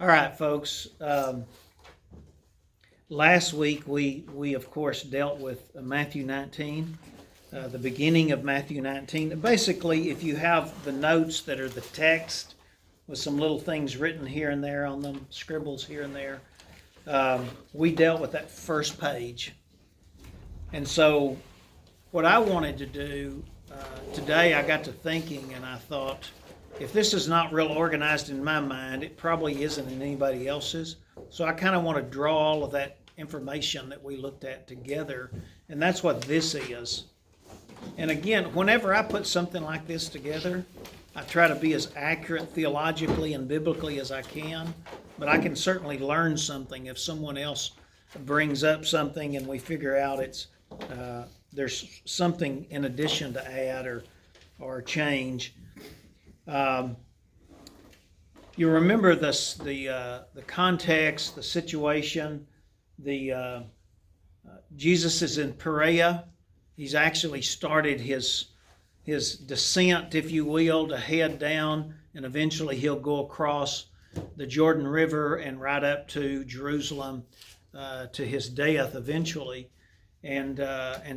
All right, folks. Last week we of course dealt with Matthew 19, the beginning of Matthew 19. Basically, if you have the notes that are the text with some little things written here and there on them, scribbles here and there, we dealt with that first page. And so what I wanted to do today, I got to thinking and I thought, if this is not real organized in my mind, it probably isn't in anybody else's. So I kind of want to draw all of that information that we looked at together, and that's what this is. And again, whenever I put something like this together, I try to be as accurate theologically and biblically as I can, but I can certainly learn something if someone else brings up something and we figure out there's something in addition to add or change. You remember this, the context, the situation. Jesus is in Perea. He's actually started his descent, if you will, to head down, and eventually he'll go across the Jordan River and right up to Jerusalem to his death eventually. And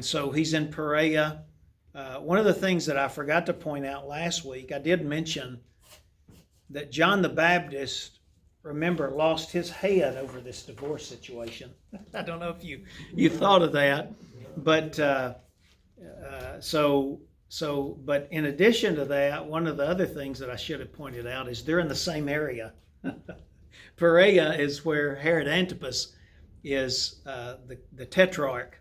so he's in Perea. One of the things that I forgot to point out last week, I did mention that John the Baptist, remember, lost his head over this divorce situation. I don't know if you thought of that, but but in addition to that, one of the other things that I should have pointed out is they're in the same area. Perea is where Herod Antipas is the tetrarch.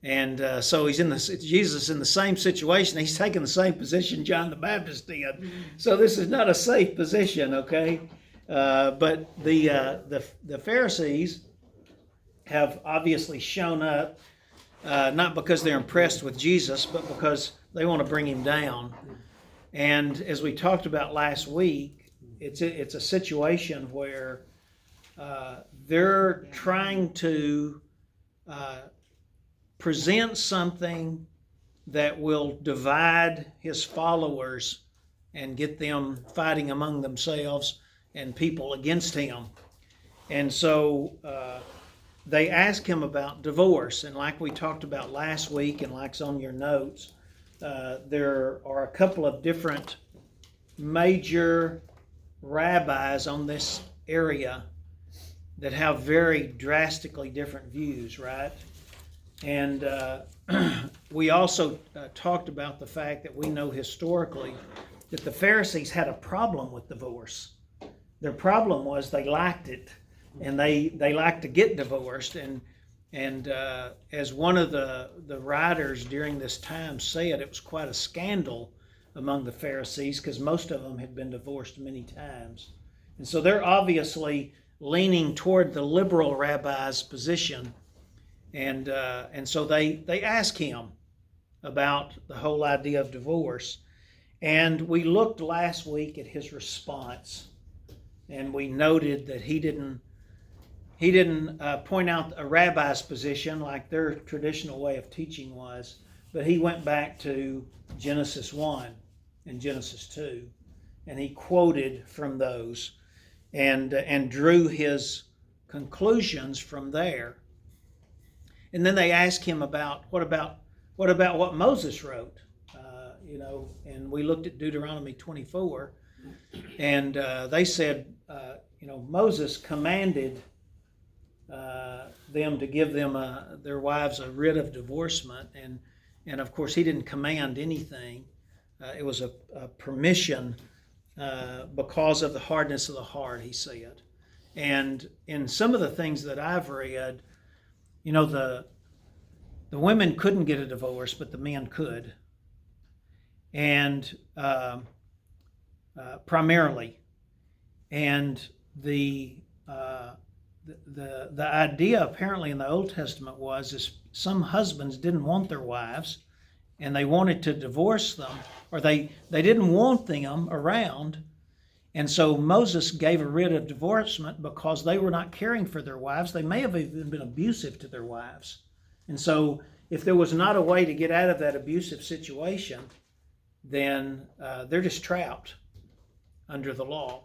And so Jesus in the same situation. He's taking the same position John the Baptist did. So this is not a safe position, okay? But the Pharisees have obviously shown up, not because they're impressed with Jesus, but because they want to bring him down. And as we talked about last week, it's a situation where they're trying to present something that will divide his followers and get them fighting among themselves and people against him. And so they ask him about divorce. And like we talked about last week and like's on your notes, there are a couple of different major rabbis on this area that have very drastically different views, right? And we also talked about the fact that we know historically that the Pharisees had a problem with divorce. Their problem was they liked it, and they liked to get divorced. And as one of the writers during this time said, it was quite a scandal among the Pharisees because most of them had been divorced many times. And so they're obviously leaning toward the liberal rabbi's position. And so they ask him about the whole idea of divorce. And we looked last week at his response, and we noted that he didn't point out a rabbi's position like their traditional way of teaching was, but he went back to Genesis 1 and Genesis 2, and he quoted from those and drew his conclusions from there. And then they asked him about what about what Moses wrote, and we looked at Deuteronomy 24, and they said, Moses commanded them to give them their wives a writ of divorcement, and of course he didn't command anything. It was a permission because of the hardness of the heart, he said. And in some of the things that I've read, the women couldn't get a divorce, but the men could, and primarily, and the idea apparently in the Old Testament is some husbands didn't want their wives, and they wanted to divorce them, or they didn't want them around. And so Moses gave a writ of divorcement because they were not caring for their wives. They may have even been abusive to their wives. And so if there was not a way to get out of that abusive situation, then they're just trapped under the law.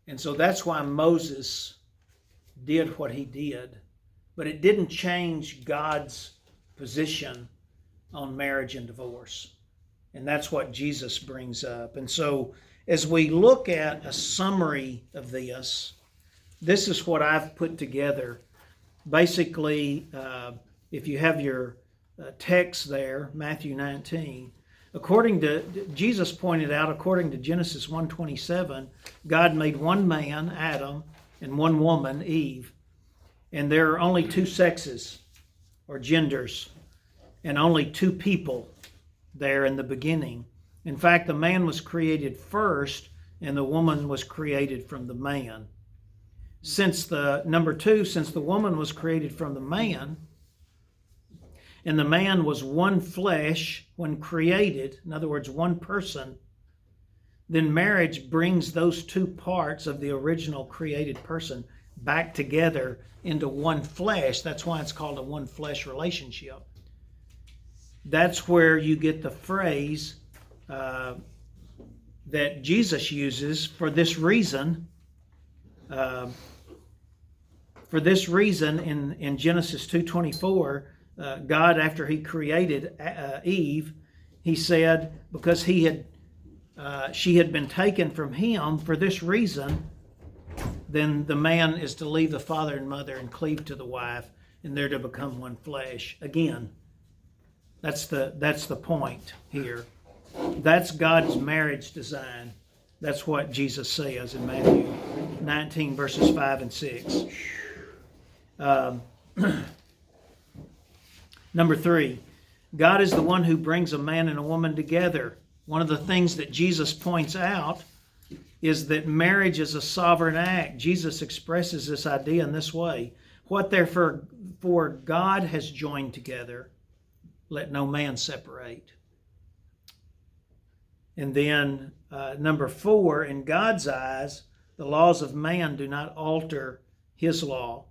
And so that's why Moses did what he did. But it didn't change God's position on marriage and divorce. And that's what Jesus brings up. And so as we look at a summary of this, this is what I've put together. Basically, if you have your text there, Matthew 19, Jesus pointed out, according to Genesis 1:27, God made one man, Adam, and one woman, Eve. And there are only two sexes or genders and only two people there in the beginning. In fact, the man was created first and the woman was created from the man. Since the woman was created from the man, and the man was one flesh when created, in other words, one person, then marriage brings those two parts of the original created person back together into one flesh. That's why it's called a one flesh relationship. That's where you get the phrase that Jesus uses for this reason. In Genesis 2:24, God, after he created Eve, he said, because she had been taken from him, for this reason, then the man is to leave the father and mother and cleave to the wife, and they're to become one flesh. Again, that's the point here. That's God's marriage design. That's what Jesus says in Matthew 19, verses 5 and 6. Number 3, God is the one who brings a man and a woman together. One of the things that Jesus points out is that marriage is a sovereign act. Jesus expresses this idea in this way: what therefore God has joined together, let no man separate. And then number 4, in God's eyes, the laws of man do not alter his law.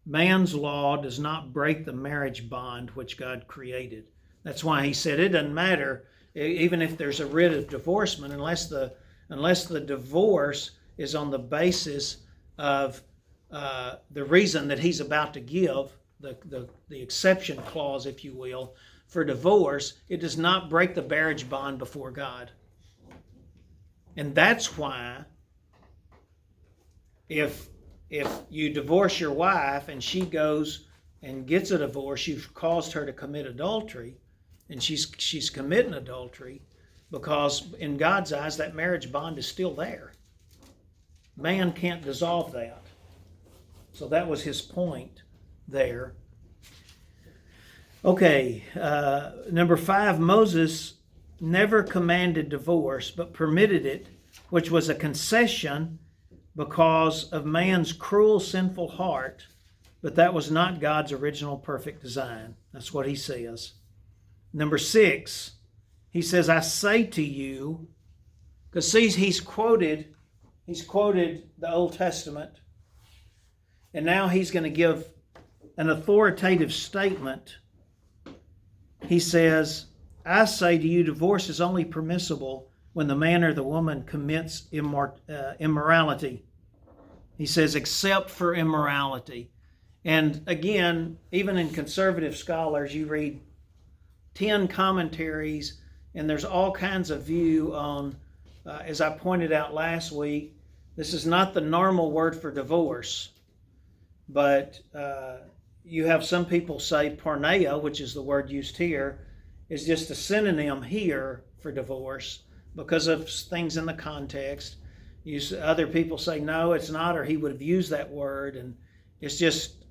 Man's law does not break the marriage bond which God created. That's why he said it doesn't matter, even if there's a writ of divorcement, unless the divorce is on the basis of the reason that he's about to give, the exception clause, if you will, for divorce, it does not break the marriage bond before God. And that's why if you divorce your wife and she goes and gets a divorce, you've caused her to commit adultery, and she's committing adultery, because in God's eyes that marriage bond is still there. Man can't dissolve that. So that was his point there. Okay, number 5, Moses never commanded divorce, but permitted it, which was a concession because of man's cruel, sinful heart, but that was not God's original perfect design. That's what he says. Number 6, he says, I say to you, because see, he's quoted the Old Testament, and now he's going to give an authoritative statement. He says, I say to you, divorce is only permissible when the man or the woman commits immorality. He says, except for immorality. And again, even in conservative scholars, you read 10 commentaries, and there's all kinds of view on, as I pointed out last week, this is not the normal word for divorce, but you have some people say porneia, which is the word used here, is just a synonym here for divorce because of things in the context. Other people say, no, it's not, or he would have used that word, and it's just,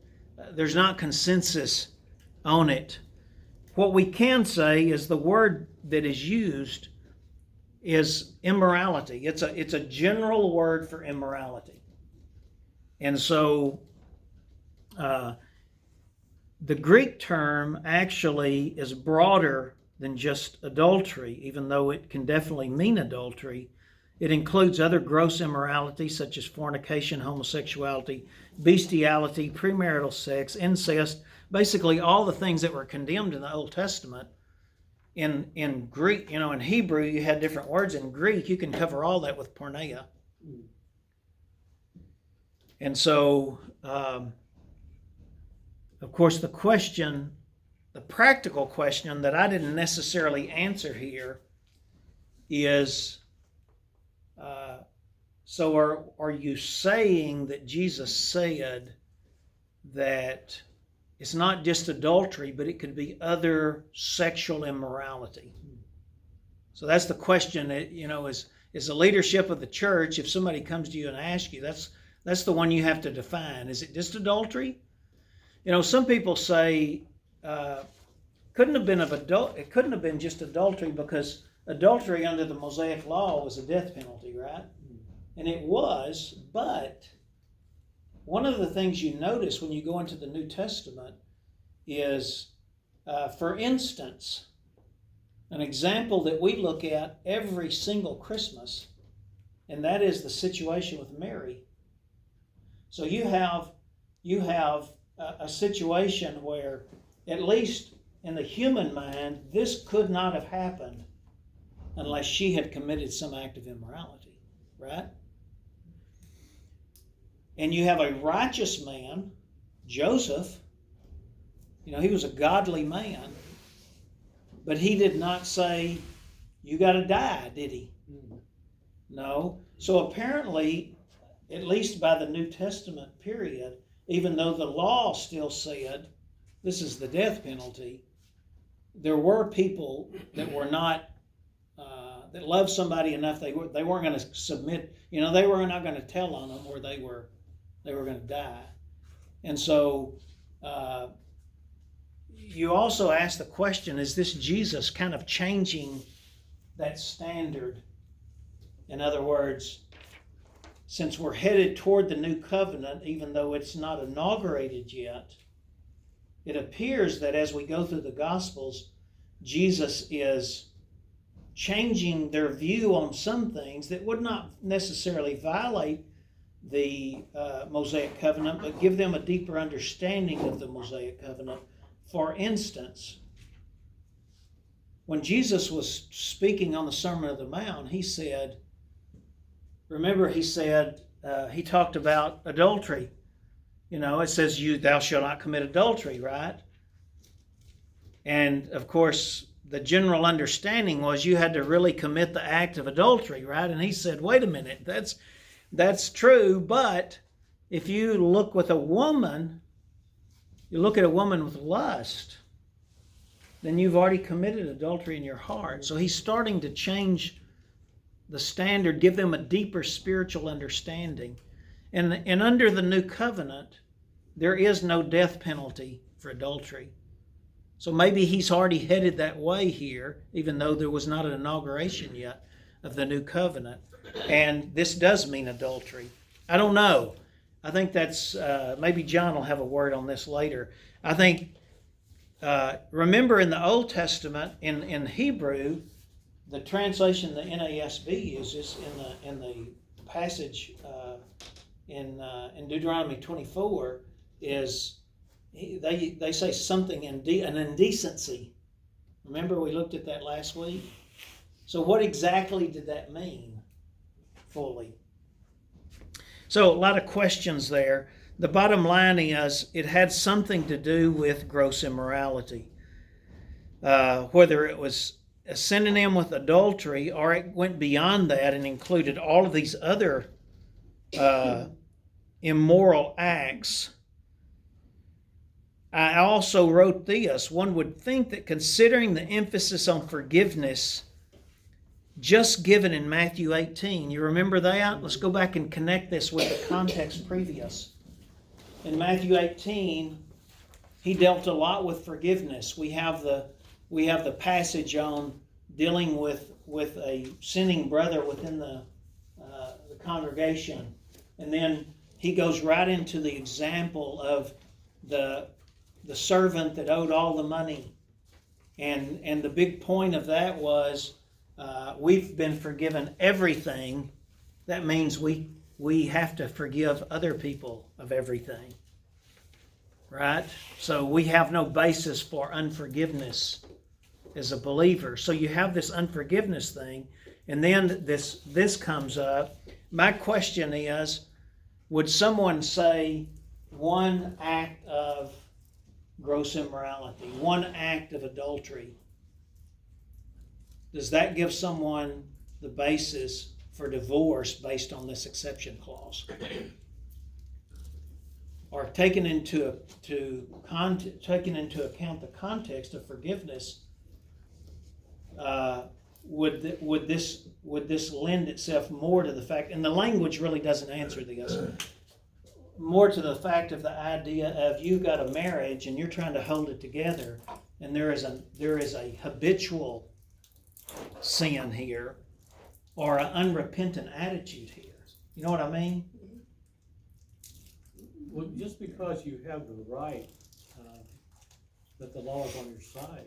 there's not consensus on it. What we can say is the word that is used is immorality. It's a general word for immorality. And so the Greek term actually is broader than just adultery, even though it can definitely mean adultery. It includes other gross immorality such as fornication, homosexuality, bestiality, premarital sex, incest, basically all the things that were condemned in the Old Testament. In Greek, in Hebrew you had different words. In Greek you can cover all that with porneia. And so, of course, the practical question that I didn't necessarily answer here is, so are you saying that Jesus said that it's not just adultery, but it could be other sexual immorality? So that's the question that, is the leadership of the church, if somebody comes to you and asks you, that's the one you have to define. Is it just adultery? Some people say it couldn't have been just adultery, because adultery under the Mosaic law was a death penalty, right? And it was, but one of the things you notice when you go into the New Testament is, for instance, an example that we look at every single Christmas, and that is the situation with Mary. So you have a situation where, at least in the human mind, this could not have happened unless she had committed some act of immorality, right? And you have a righteous man, Joseph. He was a godly man, but he did not say, you got to die, did he? No. So apparently, at least by the New Testament period, even though the law still said this is the death penalty, there were people that were not, that loved somebody enough they weren't going to submit. They were not going to tell on them, or they were going to die. And so you also ask the question, is this Jesus kind of changing that standard? In other words, since we're headed toward the new covenant, even though it's not inaugurated yet, it appears that as we go through the Gospels, Jesus is changing their view on some things that would not necessarily violate the Mosaic covenant, but give them a deeper understanding of the Mosaic covenant. For instance, when Jesus was speaking on the Sermon on the Mount, he said, he talked about adultery. It says, thou shalt not commit adultery, right? And of course, the general understanding was you had to really commit the act of adultery, right? And he said, wait a minute, that's true, but if you look with a woman, you look at a woman with lust, then you've already committed adultery in your heart. So he's starting to change the standard, give them a deeper spiritual understanding. And under the new covenant, there is no death penalty for adultery. So maybe he's already headed that way here, even though there was not an inauguration yet of the new covenant. And this does mean adultery. I don't know. I think that's, maybe John will have a word on this later. I think, remember in the Old Testament, in Hebrew, the translation the NASB uses in the passage in Deuteronomy 24 is, they say something, an indecency. Remember we looked at that last week? So what exactly did that mean fully? So a lot of questions there. The bottom line is it had something to do with gross immorality. Whether it was a synonym with adultery or it went beyond that and included all of these other immoral acts. I also wrote this. One would think that considering the emphasis on forgiveness just given in Matthew 18. You remember that? Let's go back and connect this with the context previous. In Matthew 18, he dealt a lot with forgiveness. We have the passage on dealing with a sinning brother within the congregation. And then he goes right into the example of the servant that owed all the money. And the big point of that was, we've been forgiven everything. That means we have to forgive other people of everything. Right? So we have no basis for unforgiveness as a believer. So you have this unforgiveness thing, and then this comes up. My question is, would someone say one act of gross immorality, one act of adultery, does that give someone the basis for divorce based on this exception clause? Or taking into account the context of forgiveness, would this lend itself more to the fact, and the language really doesn't answer this, more to the fact of the idea of you got a marriage and you're trying to hold it together, and there is a habitual sin here, or an unrepentant attitude here. You know what I mean? Well, just because you have the right that the law is on your side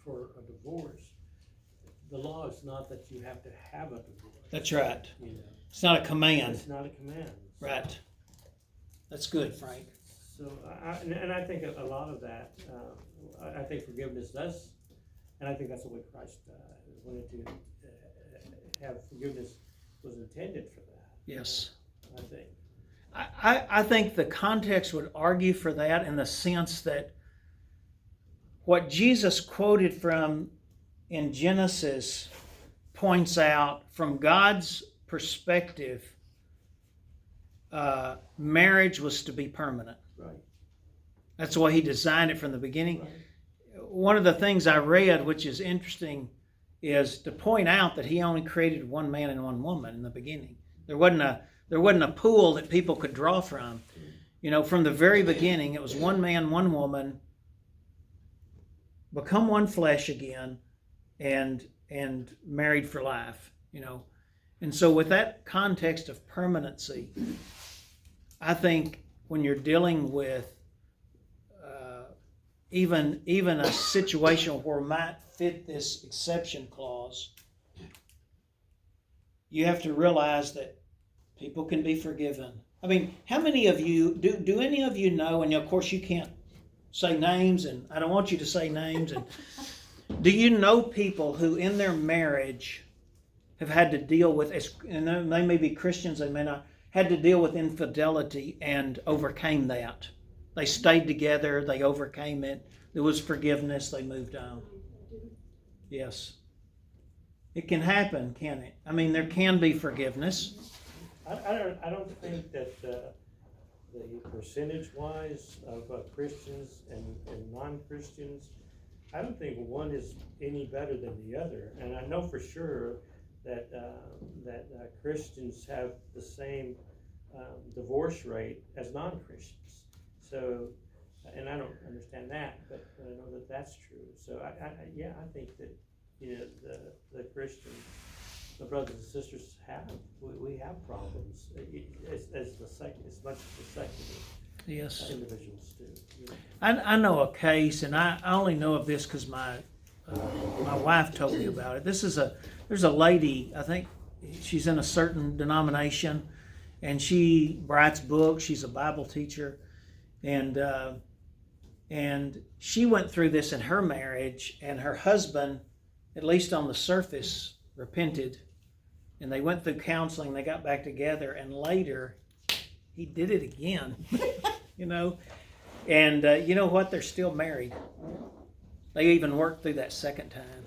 for a divorce, the law is not that you have to have a divorce. That's right. You know, it's not a command. It's not a command. So, right. That's good, Frank. So, I think a lot of that, I think forgiveness does, and I think that's the way Christ wanted to have forgiveness was intended for that. Yes. I think. I think the context would argue for that in the sense that what Jesus quoted from in Genesis points out from God's perspective, marriage was to be permanent. Right. That's why he designed it from the beginning. Right. One of the things I read, which is interesting, is to point out that he only created one man and one woman in the beginning. There wasn't a pool that people could draw from. You know, from the very beginning, it was one man, one woman, become one flesh again, and married for life. You know, and so with that context of permanency, I think when you're dealing with even a situation where it might fit this exception clause, you have to realize that people can be forgiven. I mean, how many of you, do any of you know, and of course you can't say names, and I don't want you to say names, and do you know people who in their marriage have had to deal with, and they may be Christians, they may not, had to deal with infidelity and overcame that? They stayed together, they overcame it, there was forgiveness, they moved on. Yes. It can happen, can it? I mean, there can be forgiveness. I don't think that the percentage-wise of Christians and non-Christians, I don't think one is any better than the other. And I know for sure that Christians have the same divorce rate as non-Christians. So, and I don't understand that, but I know that that's true. So I think that, you know, the Christians, the brothers and sisters we have problems as much as the secular Yes. individuals do. You know? I know a case, and I only know of this because my wife told me about it. There's a lady, I think she's in a certain denomination, and she writes books. She's a Bible teacher, and she went through this in her marriage, and her husband, at least on the surface, repented, and they went through counseling. They got back together, and later he did it again. You know, and you know what? They're still married. They even worked through that second time,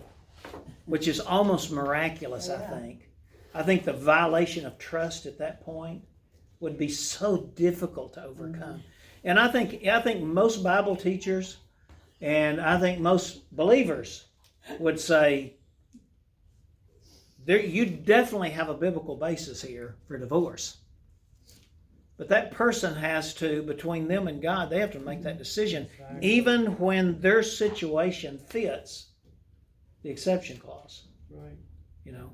which is almost miraculous. I think the violation of trust at that point would be so difficult to overcome. And I think most Bible teachers and I think most believers would say you definitely have a biblical basis here for divorce. But that person has to, between them and God, they have to make that decision, even when their situation fits the exception clause. Right. You know.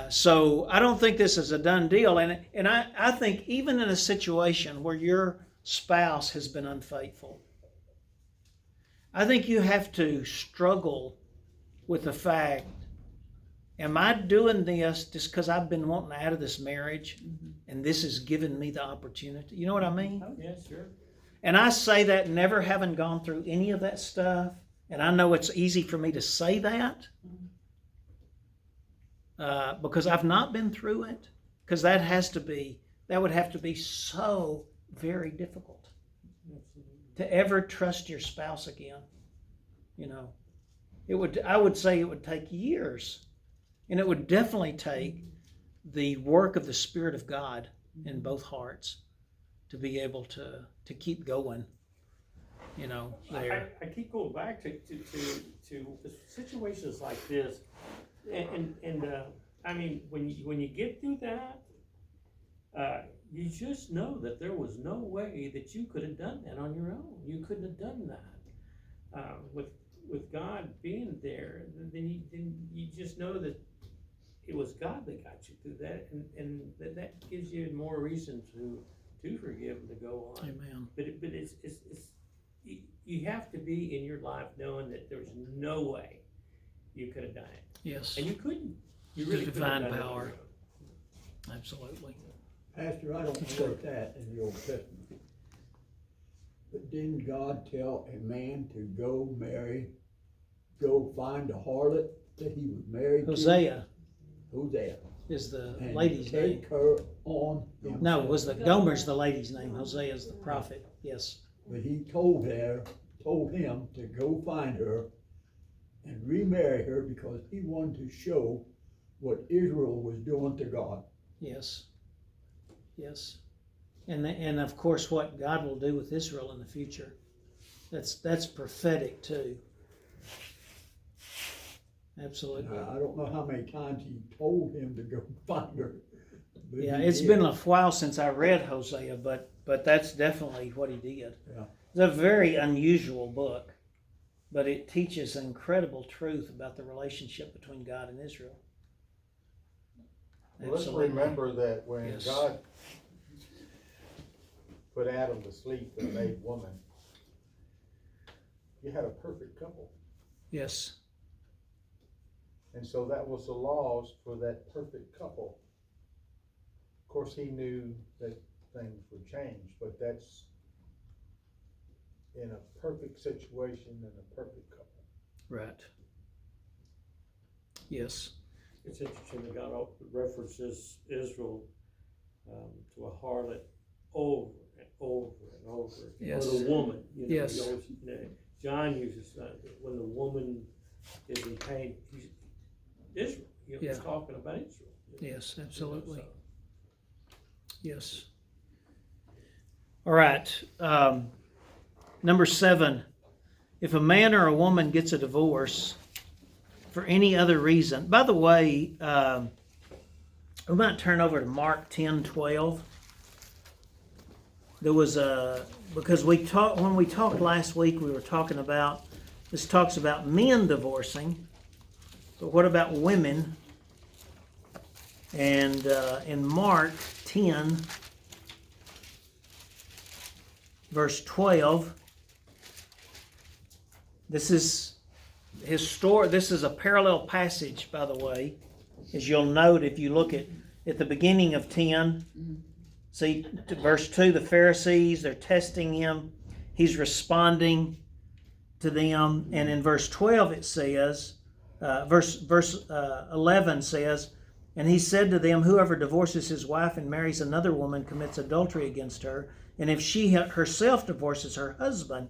So I don't think this is a done deal. And I think even in a situation where your spouse has been unfaithful, I think you have to struggle with the fact, am I doing this just because I've been wanting out of this marriage and this has given me the opportunity? You know what I mean? Oh, yeah, sure. And I say that never having gone through any of that stuff. And I know it's easy for me to say that because I've not been through it. Because that has to be That would have to be so very difficult Absolutely. to ever trust your spouse again. You know, I would say it would take years, and it would definitely take the work of the Spirit of God in both hearts to be able to keep going. You know, there. I keep going back to situations like this, and I mean, when you get through that, you just know that there was no way that you could have done that on your own. You couldn't have done that with God being there. Then you just know that it was God that got you through that, and that gives you more reason to forgive and to go on. Amen. But it's you have to be in your life knowing that there's no way you could have done it. Yes. And you couldn't. You really The couldn't have divine done it on power. your own. Absolutely. Pastor, I don't know about that in the Old Testament. But didn't God tell a man to go find a harlot that he was married Hosea to? Hosea. is the And lady's name. take her on himself. No, Gomer's the lady's name. Hosea is the prophet. Yes. But he told him to go find her and remarry her because he wanted to show what Israel was doing to God. Yes. Yes. And of course what God will do with Israel in the future. That's prophetic too. Absolutely. I don't know how many times he told him to go find her. But Yeah, he it's did. been a while since I read Hosea, but that's definitely what he did. Yeah. It's a very unusual book, but it teaches incredible truth about the relationship between God and Israel. Well, let's Absolutely. remember that when Yes. God put Adam to sleep and made woman, you had a perfect couple. Yes. And so that was the laws for that perfect couple. Of course, he knew that things would change, but that's in a perfect situation and a perfect couple. Right. Yes. It's interesting that God references Israel to a harlot over and over and over again. Yes. Or the woman. You know, Yes. he always, John uses when the woman is in pain. Israel. He's Yeah. talking about Israel. Yes, absolutely. Yes. All right. Number 7. If a man or a woman gets a divorce for any other reason. By the way, we might turn over to Mark 10:12. There was because when we talked last week, we were talking about, this talks about men divorcing, but what about women? And in Mark 10, verse 12, this is a parallel passage, by the way, as you'll note if you look at the beginning of 10. See, verse 2, the Pharisees, they're testing him. He's responding to them. And in verse 12 it says, verse 11 says, and he said to them, whoever divorces his wife and marries another woman commits adultery against her. And if she herself divorces her husband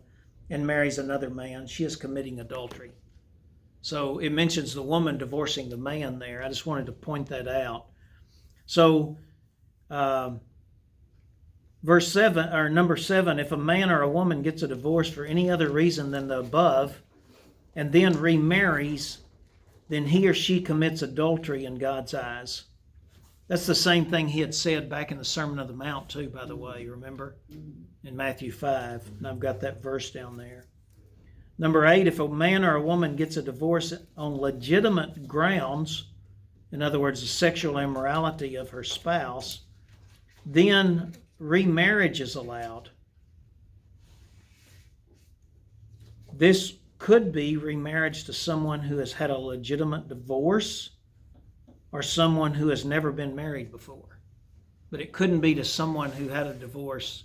and marries another man, she is committing adultery. So it mentions the woman divorcing the man there. I just wanted to point that out. So, verse 7, or number 7, if a man or a woman gets a divorce for any other reason than the above, and then remarries, then he or she commits adultery in God's eyes. That's the same thing he had said back in the Sermon on the Mount too, by the way, remember? In Matthew 5, and I've got that verse down there. Number 8, if a man or a woman gets a divorce on legitimate grounds, in other words, the sexual immorality of her spouse, then remarriage is allowed. This could be remarriage to someone who has had a legitimate divorce or someone who has never been married before. But it couldn't be to someone who had a divorce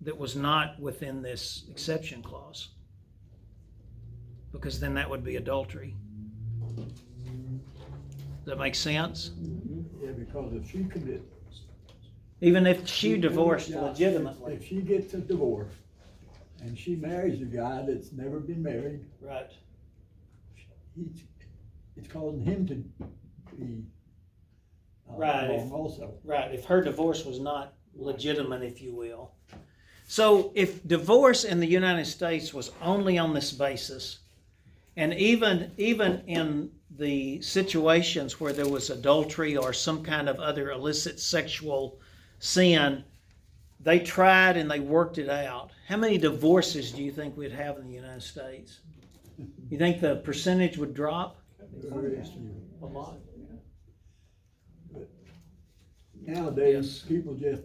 that was not within this exception clause, because then that would be adultery. Does that make sense? Yeah, because if she commits Even if she She- divorced yeah, legitimately. If she gets a divorce and she marries a guy that's never been married, Right. it's causing him to be Right. wrong also. Right, if her divorce was not legitimate, if you will. So if divorce in the United States was only on this basis, and even in the situations where there was adultery or some kind of other illicit sexual sin, they tried and they worked it out. How many divorces do you think we'd have in the United States? You think the percentage would drop? Very few. A lot. Nowadays, Yes. people just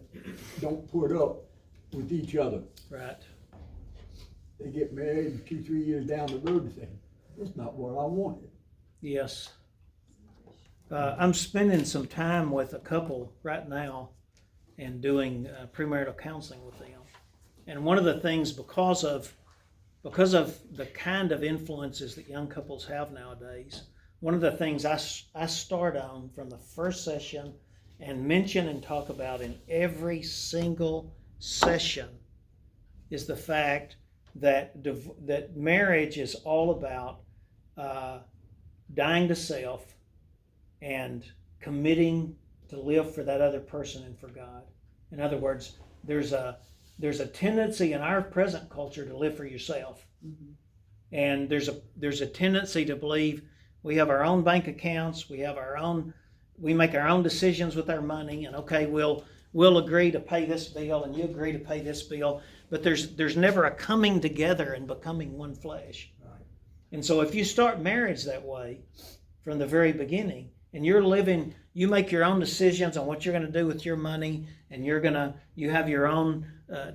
don't put up with each other. Right. They get married and 2-3 years down the road and say, that's not what I wanted. Yes. I'm spending some time with a couple right now and doing premarital counseling with them. And one of the things, because of the kind of influences that young couples have nowadays, one of the things I start on from the first session and mention and talk about in every single session is the fact that marriage is all about dying to self and committing to live for that other person and for God. In other words, there's a tendency in our present culture to live for yourself. Mm-hmm. And there's a tendency to believe we have our own bank accounts, we make our own decisions with our money, and okay, we'll agree to pay this bill and you agree to pay this bill, but there's never a coming together and becoming one flesh. Right. And so if you start marriage that way from the very beginning, and you make your own decisions on what you're going to do with your money, and you have your own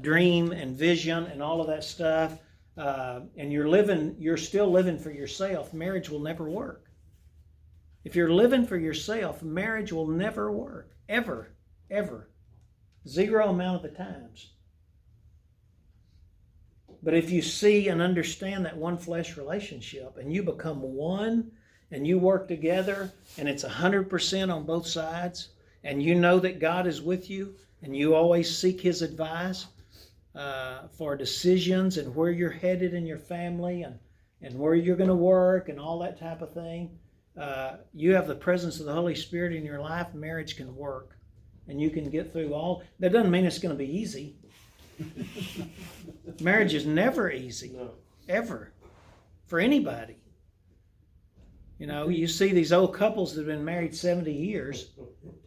dream and vision and all of that stuff, and you're still living for yourself, marriage will never work. If you're living for yourself, marriage will never work, ever, ever. Zero amount of the times. But if you see and understand that one flesh relationship, and you become one, and you work together, and it's 100% on both sides, and you know that God is with you, and you always seek His advice for decisions and where you're headed in your family and where you're going to work and all that type of thing, you have the presence of the Holy Spirit in your life, marriage can work. And you can get through all. That doesn't mean it's going to be easy. Marriage is never easy. No. Ever. For anybody. You know, you see these old couples that have been married 70 years,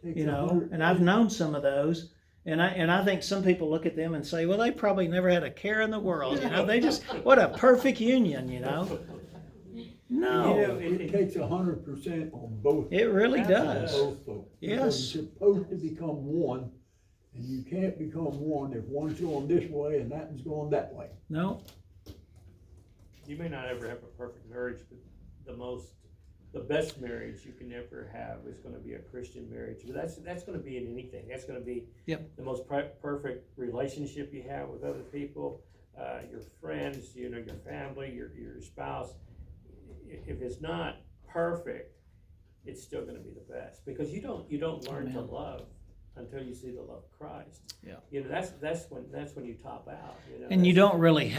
you know, and I've known some of those. And I think some people look at them and say, well, they probably never had a care in the world. You know, what a perfect union, you know. No. You know, it takes 100% on both. It really does. Both folks. Yes. You're supposed to become one, and you can't become one if one's going this way and that one's going that way. No. You may not ever have a perfect marriage, but the best marriage you can ever have is going to be a Christian marriage. But that's going to be in anything. That's going to be the most perfect relationship you have with other people, your friends, you know, your family, your spouse. If it's not perfect, it's still going to be the best, because you don't learn to love until you see the love of Christ. Yeah, you know, that's when you top out. You know, and you don't really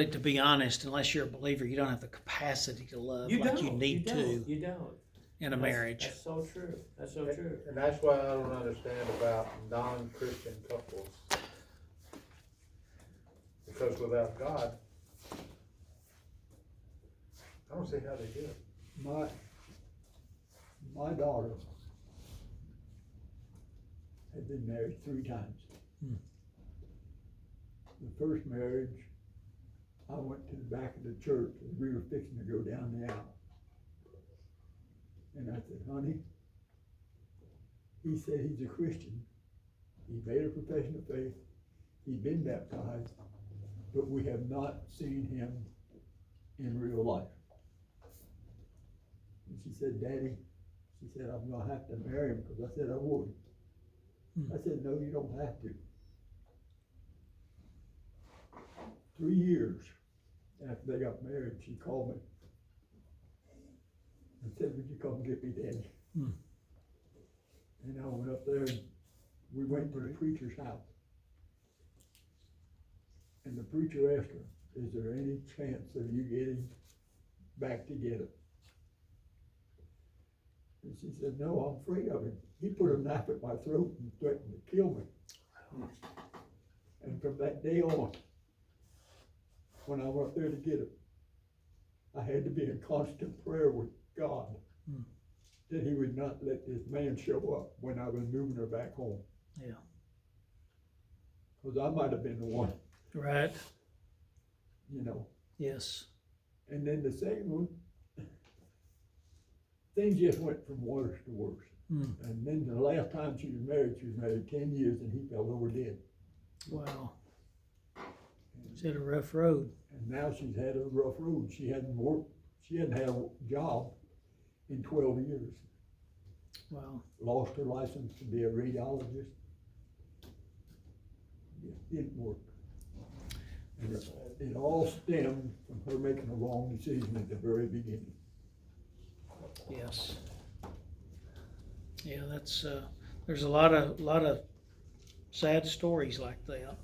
to be honest, unless you're a believer, you don't have the capacity to love you need to. You don't. In a marriage. That's so true. That's so true. And that's why I don't understand about non-Christian couples, because without God, I don't see how they do it. My daughter had been married 3 times. The first marriage, I went to the back of the church and we were fixing to go down the aisle. And I said, honey, he said he's a Christian. He made a profession of faith. He'd been baptized, but we have not seen him in real life. And she said, Daddy, she said, I'm going to have to marry him, because I said I would. I said, no, you don't have to. 3 years after they got married, she called me and said, would you come get me, Daddy? And I went up there and we went to the preacher's house. And the preacher asked her, is there any chance of you getting back together? And she said, no, I'm afraid of him. He put a knife at my throat and threatened to kill me. And from that day on, when I went there to get her, I had to be in constant prayer with God that he would not let this man show up when I was moving her back home. Yeah. Because I might have been the one, Right. you know. Yes. And then the second one, things just went from worse to worse. And then the last time she was married 10 years, and he fell over dead. Wow. She had a rough road. And now she's had a rough road. She hadn't had a job in 12 years. Wow. Lost her license to be a radiologist. It didn't work. And it all stemmed from her making a wrong decision at the very beginning. Yes. Yeah, that's there's a lot of sad stories like that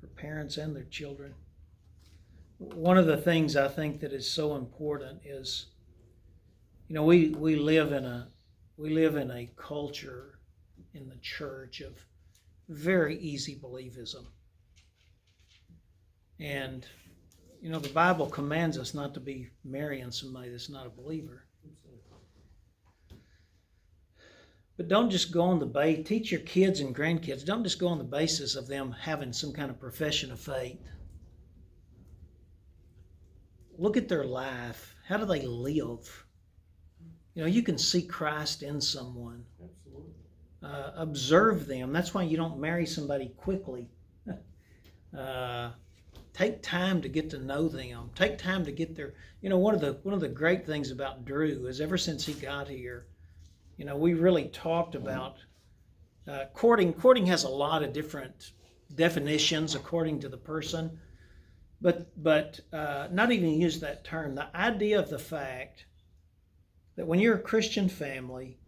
for parents and their children. One of the things I think that is so important is, you know, we live in a culture in the church of very easy believism. And, you know, the Bible commands us not to be marrying somebody that's not a believer. But don't just go on the base. Teach your kids and grandkids. Don't just go on the basis of them having some kind of profession of faith. Look at their life. How do they live? You know, you can see Christ in someone. Absolutely. Observe them. That's why you don't marry somebody quickly. Take time to get to know them. Take time to get their. You know, one of the great things about Drew is ever since he got here, you know, we really talked about courting. Courting has a lot of different definitions according to the person, but not even use that term. The idea of the fact that when you're a Christian family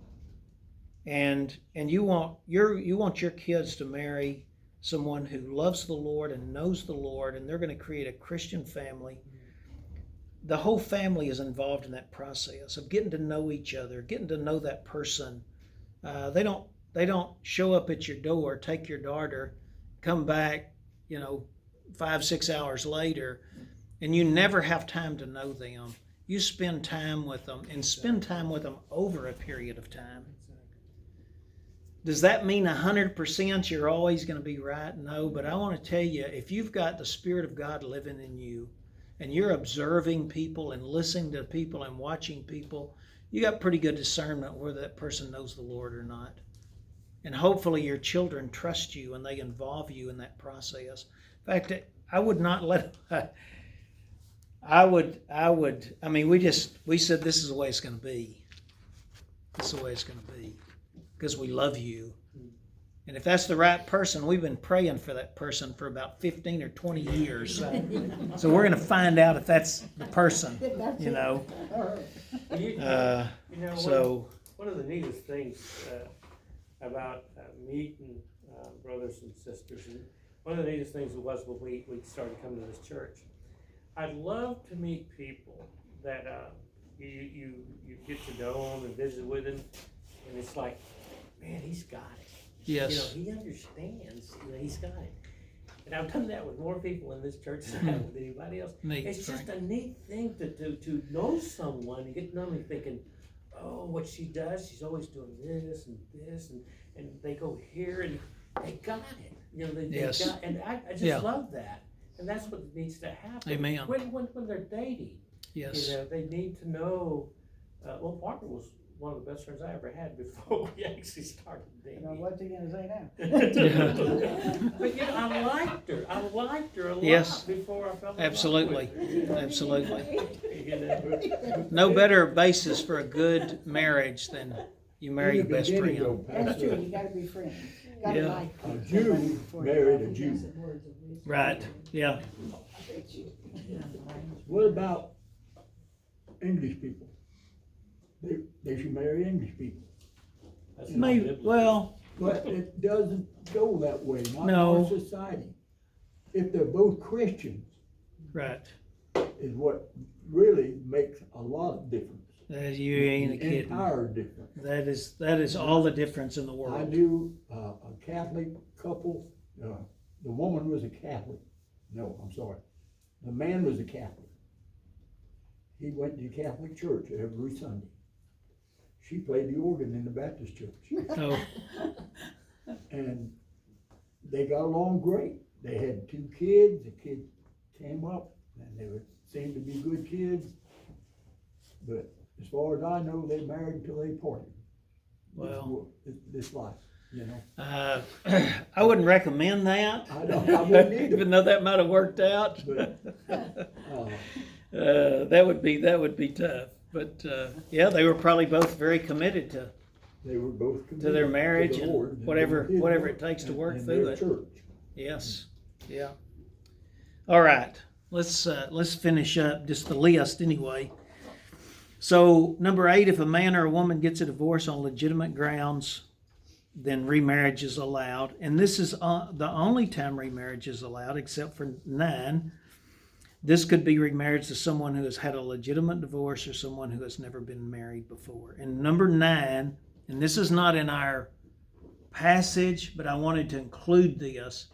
and you want your kids to marry someone who loves the Lord and knows the Lord, and they're going to create a Christian family, the whole family is involved in that process of getting to know each other, getting to know that person. They don't show up at your door, take your daughter, come back, you know, 5-6 hours later, and you never have time to know them. You spend time with them and spend time with them over a period of time. Does that mean 100% you're always going to be right? No, but I want to tell you, if you've got the Spirit of God living in you, and you're observing people and listening to people and watching people, you got pretty good discernment whether that person knows the Lord or not. And hopefully your children trust you and they involve you in that process. In fact, I would not let, I mean, we said this is the way it's going to be. This is the way it's going to be. Because we love you. And if that's the right person, we've been praying for that person for about 15 or 20 years. So we're going to find out if that's the person, you know. One of the neatest things about meeting brothers and sisters, and one of the neatest things was when we started coming to this church. I'd love to meet people that you get to know them and visit with them, and it's like, man, he's got it. Yes. You know, he understands. You know, he's got it. And I've done that with more people in this church than I have with anybody else. Neat, it's just Frank. a neat thing to know someone and get to know them and thinking, oh, what she does, she's always doing this, and they go here and they got it. You know, Yes. and I just love that. And that's what needs to happen. Amen. When they're dating. Yes. You know, they need to know. Parker was one of the best friends I ever had before we actually started dating. Now, what's he gonna say now? But you know, I liked her a lot Yes. before I fell in love Absolutely. with her. Absolutely. You know? No better basis for a good marriage than you marry your best friend. That's true, you gotta be friends. Gotta Yeah. like A somebody Jew before you married a love Jew. them. Right. Yeah. What about English people? They should marry English people. That's not Maybe. biblical. Well, But it doesn't go that way, not in No. our society. If they're both Christians, Right. is what really makes a lot of difference. You ain't a kidding. Entire difference. That is all the difference in the I world. knew a Catholic couple, the woman was a Catholic. No, I'm sorry. The man was a Catholic. He went to Catholic church every Sunday. She played the organ in the Baptist church. Oh, And they got along great. They had 2 kids. The kids came up and they seemed to be good kids. But as far as I know, they married until they parted. well, This life, you know. I wouldn't recommend that. I wouldn't either. Even though that might have worked out. But, That would be tough. But yeah, they were probably both very committed to they were both committed their marriage the and Lord and whatever doing His whatever work it takes to and- work and through their it. church. Yes. Yeah. All right. Let's finish up just the list anyway. So number 8, if a man or a woman gets a divorce on legitimate grounds, then remarriage is allowed. And this is the only time remarriage is allowed, except for 9. This could be remarriage to someone who has had a legitimate divorce or someone who has never been married before. And number 9, and this is not in our passage, but I wanted to include this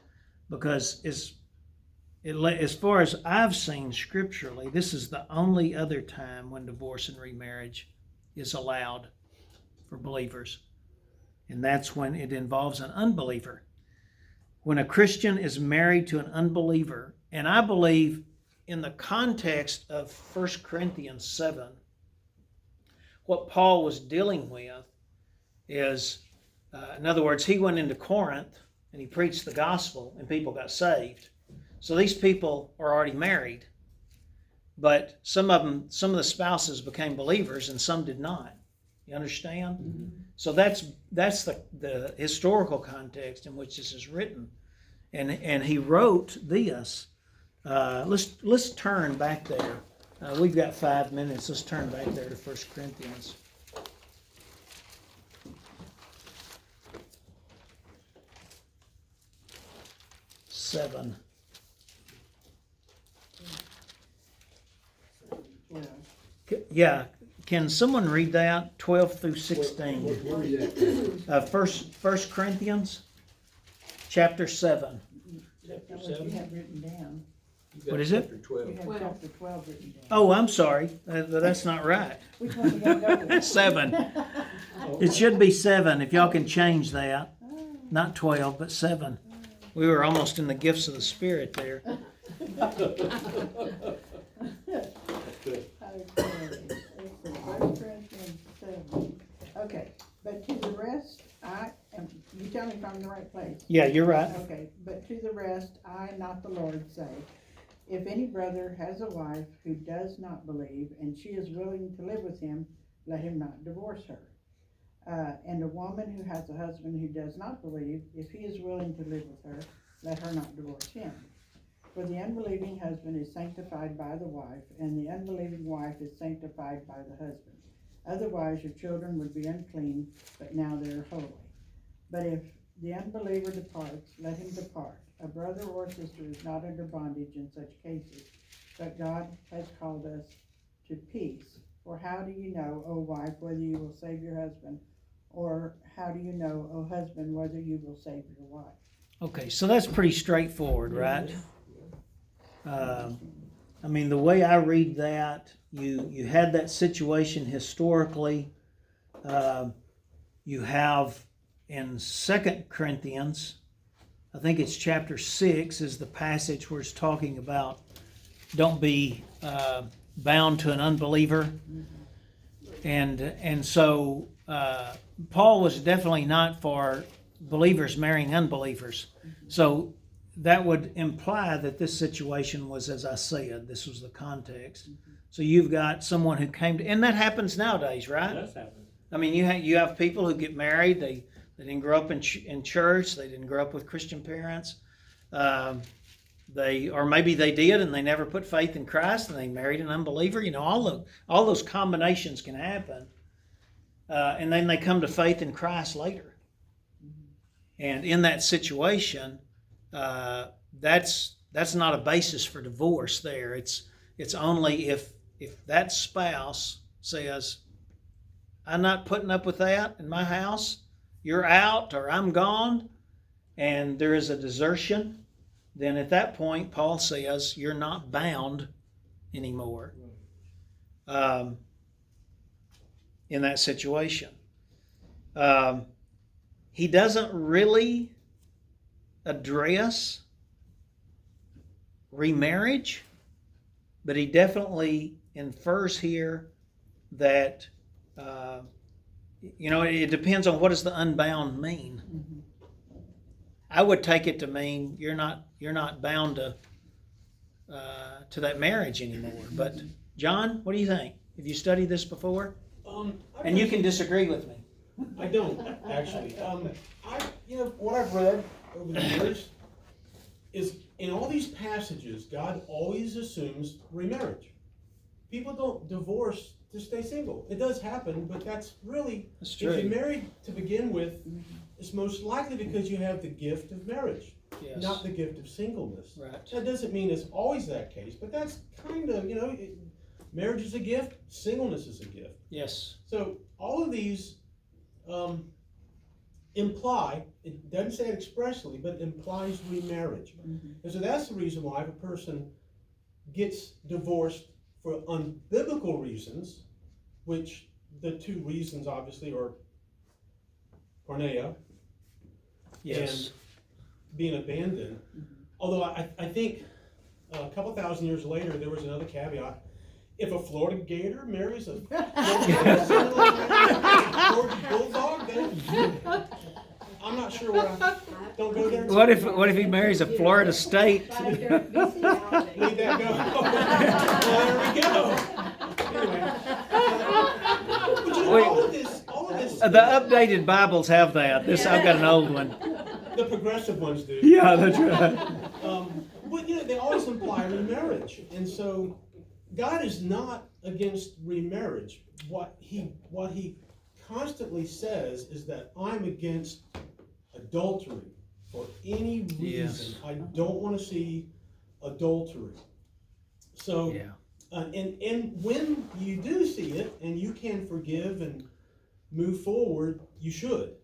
because as far as I've seen scripturally, this is the only other time when divorce and remarriage is allowed for believers. And that's when it involves an unbeliever. When a Christian is married to an unbeliever, and I believe in the context of 1 Corinthians 7, what Paul was dealing with is, in other words, he went into Corinth and he preached the gospel and people got saved. So these people are already married, but some of the spouses became believers and some did not. You understand? Mm-hmm. So that's the historical context in which this is written, and he wrote this. Let's turn back there. We've got 5 minutes. Let's turn back there to 1 Corinthians. Seven. Yeah, can someone read that? 12 through 16. Where are you at? First Corinthians, chapter 7. That's what you have written down. What is it? Chapter 12. You have chapter 12 written down. Oh, I'm sorry. That's not right. Which one you gotta go with? 7. It should be 7, if y'all can change that. Not 12, but 7. We were almost in the gifts of the Spirit there. Okay. It's 1 Corinthians 7. Okay, but to the rest, you tell me if I'm in the right place. Yeah, you're right. Okay, but to the rest, I, not the Lord, say, if any brother has a wife who does not believe, and she is willing to live with him, let him not divorce her. And a woman who has a husband who does not believe, if he is willing to live with her, let her not divorce him. For the unbelieving husband is sanctified by the wife, and the unbelieving wife is sanctified by the husband. Otherwise your children would be unclean, but now they are holy. But if the unbeliever departs, let him depart. A brother or sister is not under bondage in such cases, but God has called us to peace. For how do you know, O wife, whether you will save your husband? Or how do you know, O husband, whether you will save your wife? Okay, so that's pretty straightforward, right? I mean, the way I read that, you had that situation historically. You have in 2 Corinthians, I think it's chapter 6 is the passage where it's talking about don't be bound to an unbeliever. And so Paul was definitely not for believers marrying unbelievers. So that would imply that this situation was, as I said, this was the context. So you've got someone who came to, and that happens nowadays, right? It does happen. I mean, you have people who get married. They didn't grow up in church. They didn't grow up with Christian parents. Or maybe they did, and they never put faith in Christ, and they married an unbeliever. You know, all those combinations can happen, and then they come to faith in Christ later. And in that situation, that's not a basis for divorce there. It's only if that spouse says, I'm not putting up with that in my house, you're out or I'm gone, and there is a desertion, then at that point, Paul says, you're not bound anymore in that situation. He doesn't really address remarriage, but he definitely infers here that it depends on what does the unbound mean. Mhm. I would take it to mean you're not bound to that marriage anymore. But John, what do you think? Have you studied this before? And you can disagree with me. I don't actually. What I've read over the years is in all these passages, God always assumes remarriage. People don't divorce to stay single. It does happen, but that's really, That's true. if you're married to begin with, it's most likely because you have the gift of marriage, Yes. not the gift of singleness. Right. That doesn't mean it's always that case, but that's kind of, marriage is a gift, singleness is a gift. Yes. So all of these imply, it doesn't say it expressly, but it implies remarriage. Mhm. And so that's the reason why if a person gets divorced for unbiblical reasons, which the two reasons obviously are porneia Yes. and being abandoned. Although I think a couple thousand years later there was another caveat. If a Florida gator marries a Georgia bulldog, then I'm not sure what I don't go there. What if he marries a Florida State? Leave that go. Well, there we go. Anyway, but all of this. The updated Bibles have that. I've got an old one. The progressive ones do. Yeah, that's right. But they always imply remarriage, and so God is not against remarriage. What he constantly says is that I'm against adultery for any reason. Yes. I don't want to see adultery. So, Yeah. and when you do see it and you can forgive and move forward, you should.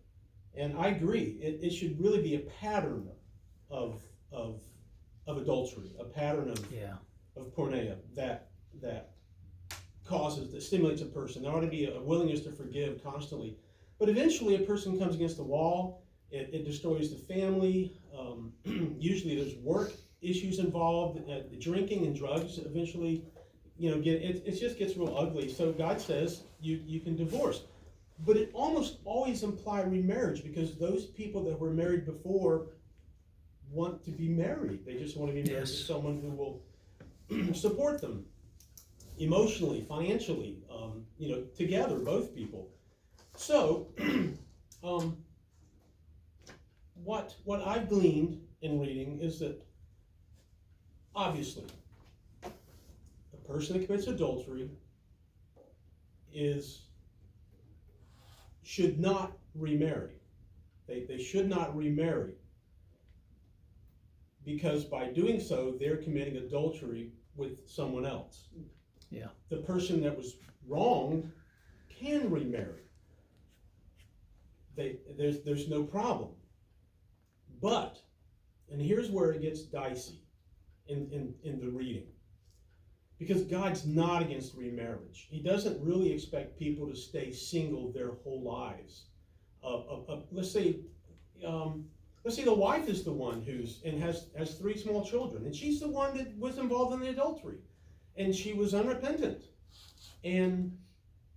And I agree. It should really be a pattern of adultery, a pattern of porneia that stimulates a person. There ought to be a willingness to forgive constantly. But eventually a person comes against the wall. It destroys the family. Usually there's work issues involved. Drinking and drugs eventually, it just gets real ugly. So God says you can divorce. But it almost always implies remarriage because those people that were married before want to be married. They just want to be married to someone who will support them emotionally, financially, together, both people. So, what I've gleaned in reading is that obviously a person that commits adultery should not remarry. They should not remarry because by doing so they're committing adultery with someone else. Yeah. The person that was wronged can remarry. There's no problem. But, and here's where it gets dicey in the reading. Because God's not against remarriage. He doesn't really expect people to stay single their whole lives. Let's say the wife is the one has 3 small children, and she's the one that was involved in the adultery, and she was unrepentant. And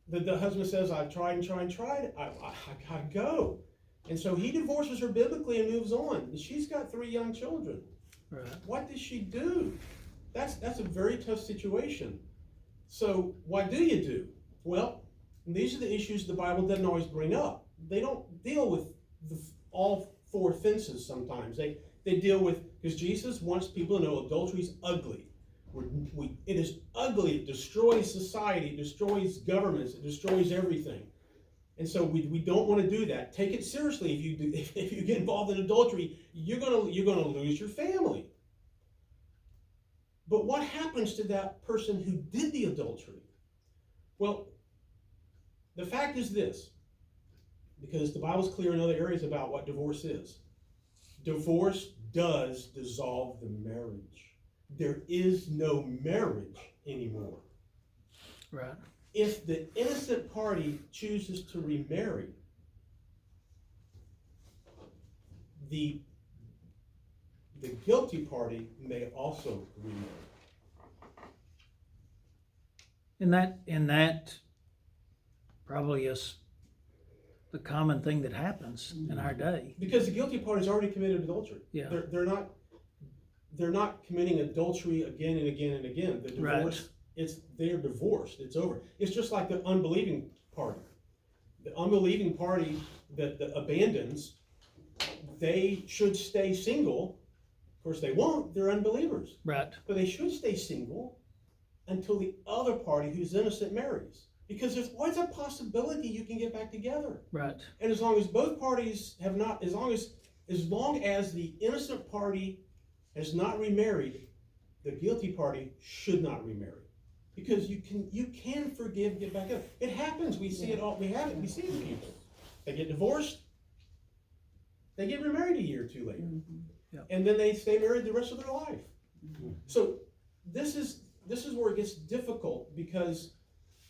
the husband says, I've tried and tried and tried, I gotta go. And so he divorces her biblically and moves on. And she's got 3 young children. Right. What does she do? That's a very tough situation. So what do you do? Well, these are the issues the Bible doesn't always bring up. They don't deal with all 4 offenses sometimes. They deal with, because Jesus wants people to know adultery is ugly. It is ugly. It destroys society. It destroys governments. It destroys everything. And so we don't want to do that. Take it seriously. If you get involved in adultery, you're gonna lose your family. But what happens to that person who did the adultery? Well, the fact is this, because the Bible's clear in other areas about what divorce is. Divorce does dissolve the marriage. There is no marriage anymore. Right. If the innocent party chooses to remarry, the guilty party may also remarry. And that probably is the common thing that happens in our day. Because the guilty party's already committed adultery. Yeah. They're not committing adultery again and again and again. The divorce, they're divorced. It's over. It's just like the unbelieving party. The unbelieving party that abandons, they should stay single. Of course, they won't. They're unbelievers. Right. But they should stay single until the other party who's innocent marries. Because there's always a possibility you can get back together. Right. And as long as both parties have not, as long as the innocent party has not remarried, the guilty party should not remarry. Because you can forgive and get back together. It happens. We see it all. We see it in people. They get divorced. They get remarried a year or two later. Mm-hmm. Yeah. And then they stay married the rest of their life. Mm-hmm. So this is where it gets difficult, because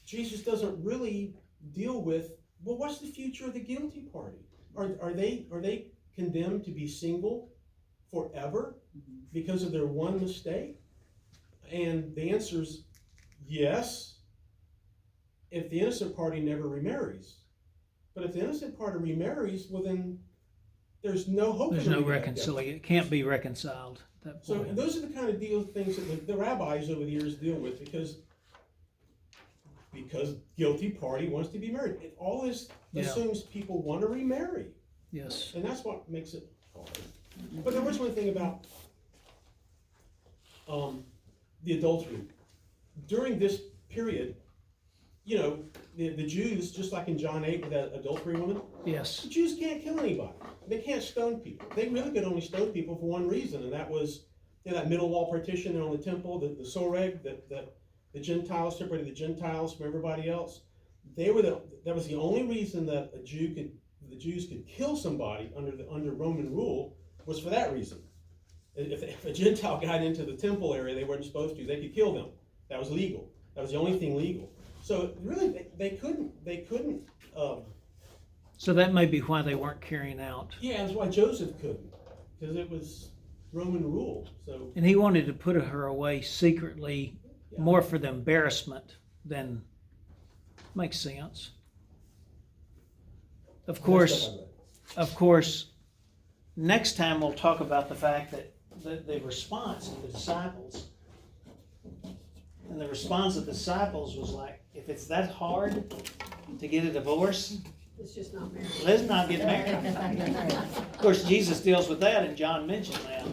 Jesus doesn't really deal with, well, what's the future of the guilty party? Are they condemned to be single forever because of their one mistake? And the answer is yes, if the innocent party never remarries. But if the innocent party remarries, well then there's no hope. There's no reconciliation. It can't be reconciled at that So point. those are the kind of things that the rabbis over the years deal with, because guilty party wants to be married. It always assumes people want to remarry. Yes. And that's what makes it hard. But there was one thing about the adultery. During this period, the Jews, just like in John 8 with that adultery woman, Yes. the Jews can't kill anybody. They can't stone people. They really could only stone people for one reason, and that was that middle wall partition there on the temple, the soreg, that the Gentiles separated the Gentiles from everybody else. That was the only reason that the Jews could kill somebody under Roman rule, was for that reason. If a Gentile got into the temple area they weren't supposed to, they could kill them. That was legal. That was the only thing legal. So really, they couldn't. So that may be why they weren't carrying out. Yeah, that's why Joseph couldn't, because it was Roman rule. So. And he wanted to put her away secretly, more for the embarrassment than makes sense. Of course, next time we'll talk about the fact that the response of the disciples, and the response of the disciples was like, if it's that hard to get a divorce, It's just not married. let's not get married. Of course, Jesus deals with that, and John mentioned that.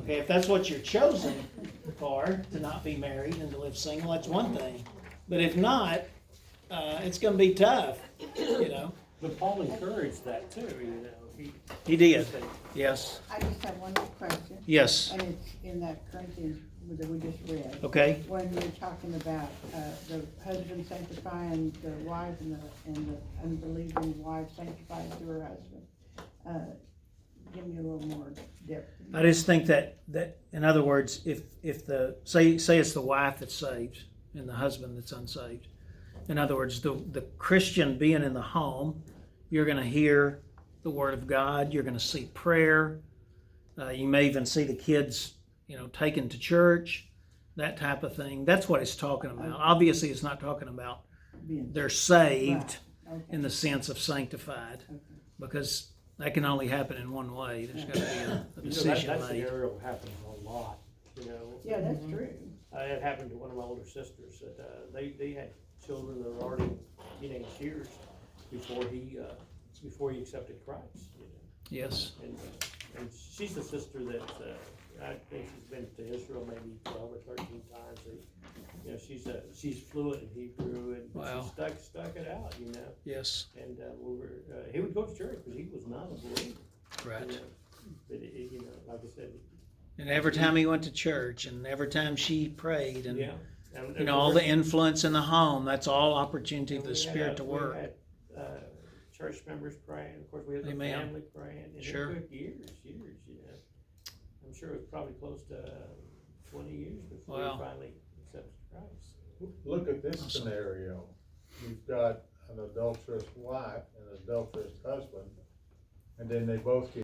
Okay, if that's what you're chosen for, to not be married and to live single, that's one thing. But if not, it's going to be tough, But Paul encouraged that too, He did, yes. I just have one more question. Yes, And it's in that Corinthians that we just read. okay, When you're talking about the husband sanctifying the wife and the unbelieving wife sanctified to her husband. Give me a little more depth. I just think that in other words, if say it's the wife that's saved and the husband that's unsaved. In other words, the Christian being in the home, you're going to hear the Word of God. You're going to see prayer. You may even see the kids, taken to church, that type of thing. That's what it's talking about. Obviously, it's not talking about they're saved in the sense of sanctified, because that can only happen in one way. There's got to be a decision that made. scenario happens a lot, Yeah, that's true. It happened to one of my older sisters that they had children that were already teenage years before he accepted Christ. Yes. And And she's a sister that, I think she's been to Israel maybe 12 or 13 times. You know, she's fluent in Hebrew, and Wow. she stuck it out, you know. Yes, And he would go to church, but he was not a believer. right. You know? But you know, like I said, And every time he went to church, and every time she prayed, and yeah. And, you know, all the influence in the home, that's all opportunity for the we Spirit had, to work. We had church members praying. Of course, we had the Amen. family praying, and Sure. it took years. You know, I'm sure it was probably close to 20 years before Wow. he finally accepted Christ. Look at this Awesome. scenario. You've got an adulterous wife and an adulterous husband, and then they both get